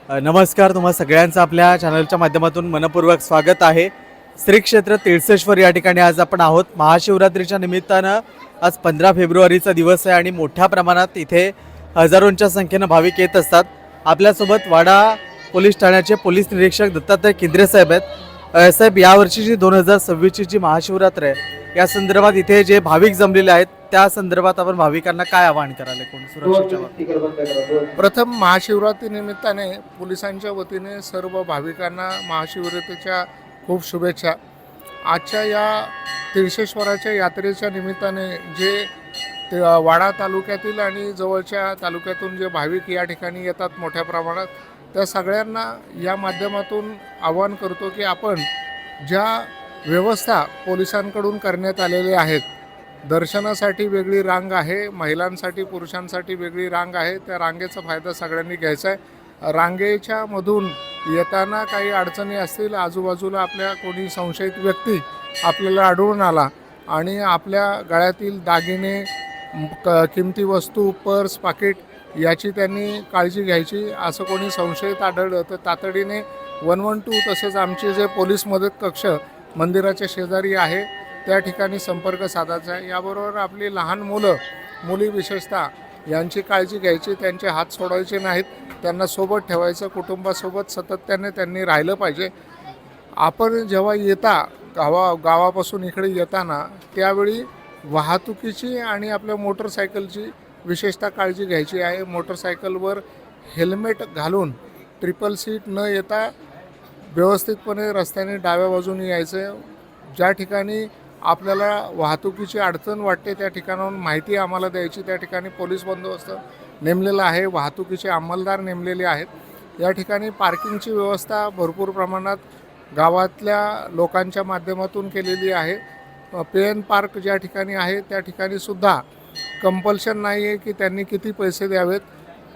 नमस्कार, तुम्हा सगळ्यांचं आपल्या चॅनलच्या माध्यमातून मनपूर्वक स्वागत आहे। श्री क्षेत्र तीर्थेश्वर या ठिकाणी आज आपण आहोत। महाशिवरात्रीच्या निमित्तानं आज 15 फेब्रुवारीचा दिवस आहे आणि मोठ्या प्रमाणात इथे हजारोंच्या संख्येने भाविक येत असतात। आपल्यासोबत वाडा पोलीस ठाण्याचे पोलीस निरीक्षक दत्तात्रय केंद्रे साहेब आहेत। साहेब, यावर्षीची 2026ची जी महाशिवरात्र आहे या संदर्भात इथे जे भाविक जमलेले आहेत त्या संदर्भात आपण भाविकांना काय आवाहन कराल? कोण सुरक्षेच्या प्रथम महाशिवरात्री निमित्ताने पोलिसांच्या वतीने सर्व भाविकांना महाशिवरात्रीच्या खूप शुभेच्छा। आजच्या या तीर्थेश्वराच्या यात्रेच्या निमित्ताने जे वाडा तालुक्यातील आणि जवळच्या तालुक्यातून जे भाविक या ठिकाणी येतात मोठ्या प्रमाणात, त्या सगळ्यांना या माध्यमातून आवाहन करतो की आपण ज्या व्यवस्था पोलिसांकडून करण्यात आलेल्या आहेत, दर्शनासाठी वेगळी रांग आहे, महिलांसाठी पुरुषांसाठी वेगळी रांग आहे, त्या रांगेचा फायदा सगळ्यांनी घ्यायचा आहे। रांगेच्या मधून येताना काही अडचणी असतील, आजूबाजूला आपल्या कोणी संशयित व्यक्ती आपल्याला आढळून आला आणि आपल्या गळ्यातील दागिने, किमती वस्तू, पर्स, पाकिट याची त्यांनी काळजी घ्यायची। असं कोणी संशयित आढळलं तर तातडीने 112 तसेच आमचे जे पोलीस मदत कक्ष मंदिराच्या शेजारी आहे त्या ठिकाणी संपर्क साधायचा आहे। याबरोबर आपली लहान मुली विशेषतः यांची काळजी घ्यायची, त्यांचे हात सोडायचे नाहीत, त्यांना सोबत ठेवायचं, कुटुंबासोबत सातत्याने त्यांनी राहिलं पाहिजे। आपण जेव्हा गावापासून इकडे येताना त्यावेळी वाहतुकीची आणि आपल्या मोटरसायकलची विशेषतः काळजी घ्यायची आहे। मोटरसायकलवर हेल्मेट घालून ट्रिपल सीट न येता व्यवस्थितपणे रस्त्याने डाव्या बाजूने यायचं। ज्या ठिकाणी आपल्याला वाहतुकीची अडचण वाटते त्या ठिकाणाहून माहिती आम्हाला द्यायची। त्या ठिकाणी पोलीस बंदोबस्त नेमलेला आहे, वाहतुकीचे अंमलदार नेमलेले आहेत। या ठिकाणी पार्किंगची व्यवस्था भरपूर प्रमाणात गावातल्या लोकांच्या माध्यमातून केलेली आहे। पेन पार्क ज्या ठिकाणी आहे त्या ठिकाणी सुद्धा कंपल्शन नाही आहे की त्यांनी किती पैसे द्यावेत,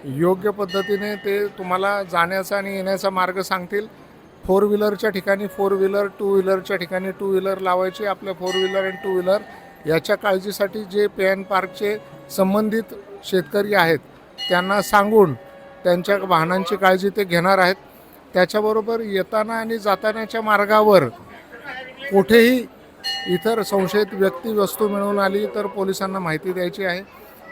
योग्य पद्धतीने ते तुम्हाला जाण्याचा आणि येण्याचा मार्ग सांगतील। 4 व्हीलरच्या ठिकाणी 4 व्हीलर, 2 व्हीलरच्या ठिकाणी 2 व्हीलर लावायची। आपल्या 4 व्हीलर आणि 2 व्हीलर याच्या काळजीसाठी जे पेन पार्कचे संबंधित शेतकरी आहेत त्यांना सांगून त्यांच्या वाहनांची काळजी ते घेणार आहेत। त्याच्याबरोबर येताना आणि जातानाच्या मार्गावर कुठेही इतर संशयित व्यक्ती वस्तू मिळून आली तर पोलिसांना माहिती द्यायची आहे।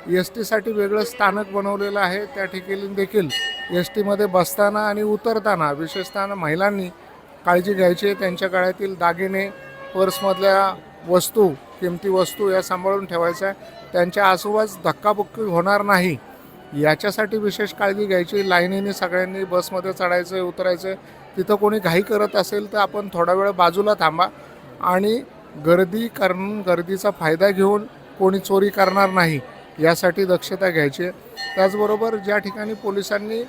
एस टीसाठी वेगळं स्थानक बनवलेलं आहे, त्या ठिकाणी देखील एस टीमध्ये बसताना आणि उतरताना विशेषतः महिलांनी काळजी घ्यायची। त्यांच्या गळ्यातील दागिने, पर्समधल्या वस्तू, किमती वस्तू या सांभाळून ठेवायच्या आहे। त्यांच्या आसपास धक्काबुक्की होणार नाही याच्यासाठी विशेष काळजी घ्यायची। लाईनीने सगळ्यांनी बसमध्ये चढायचं, उतरायचं। तिथं कोणी घाई करत असेल तर आपण थोडा वेळ बाजूला थांबा आणि गर्दीचा फायदा घेऊन कोणी चोरी करणार नाही यासाठी दक्षता घ्यायची। त्याचबरोबर ज्या ठिकाणी पोलिसांनी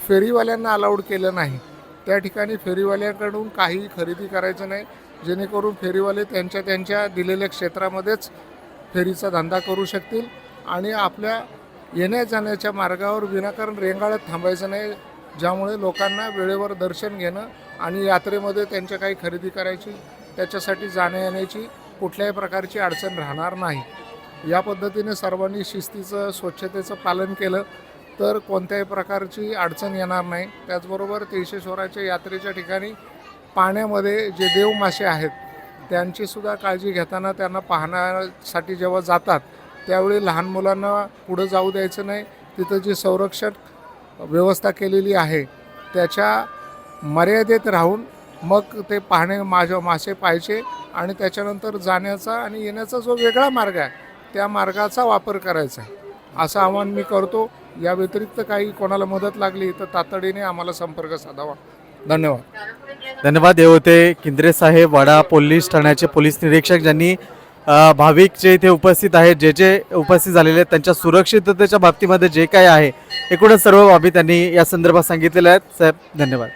फेरीवाल्यांना अलाउड केलं नाही त्या ठिकाणी फेरीवाल्याकडून काही खरेदी करायचं नाही, जेणेकरून फेरीवाले त्यांच्या दिलेल्या क्षेत्रामध्येच फेरीचा धंदा करू शकतील आणि आपल्या येण्या जाण्याच्या मार्गावर विनाकारण रेंगाळत थांबायचं नाही, ज्यामुळे लोकांना वेळेवर दर्शन घेणं आणि यात्रेमध्ये त्यांच्या काही खरेदी करायची, त्याच्यासाठी जाण्या येण्याची कुठल्याही प्रकारची अडचण राहणार नाही। या पद्धतीने सर्वांनी शिस्तीचं, स्वच्छतेचं पालन केलं तर कोणत्याही प्रकारची अडचण येणार नाही। त्याचबरोबर तीर्थेश्वराच्या यात्रेच्या ठिकाणी पाण्यामध्ये जे देवमासे आहेत त्यांचीसुद्धा काळजी घेताना त्यांना पाहण्यासाठी जेव्हा जातात त्यावेळी लहान मुलांना पुढं जाऊ द्यायचं नाही। तिथं जी संरक्षण व्यवस्था केलेली आहे त्याच्या मर्यादेत राहून मग ते मासे पाहायचे आणि त्याच्यानंतर जाण्याचा आणि येण्याचा जो वेगळा मार्ग आहे त्या मार्गाचा वापर करायचा आहे असं आवाहन मी करतो। या व्यतिरिक्त काही कोणाला मदत लागली तर तातडीने आम्हाला संपर्क साधावा। धन्यवाद। हे होते केंद्रे साहेब, वाडा पोलीस ठाण्याचे पोलीस निरीक्षक, ज्यांनी भाविक जे इथे उपस्थित आहेत, जे उपस्थित झालेले आहेत त्यांच्या सुरक्षिततेच्या बाबतीमध्ये जे काय आहे एकूणच सर्व बाबी त्यांनी या संदर्भात सांगितलेल्या आहेत। साहेब, धन्यवाद।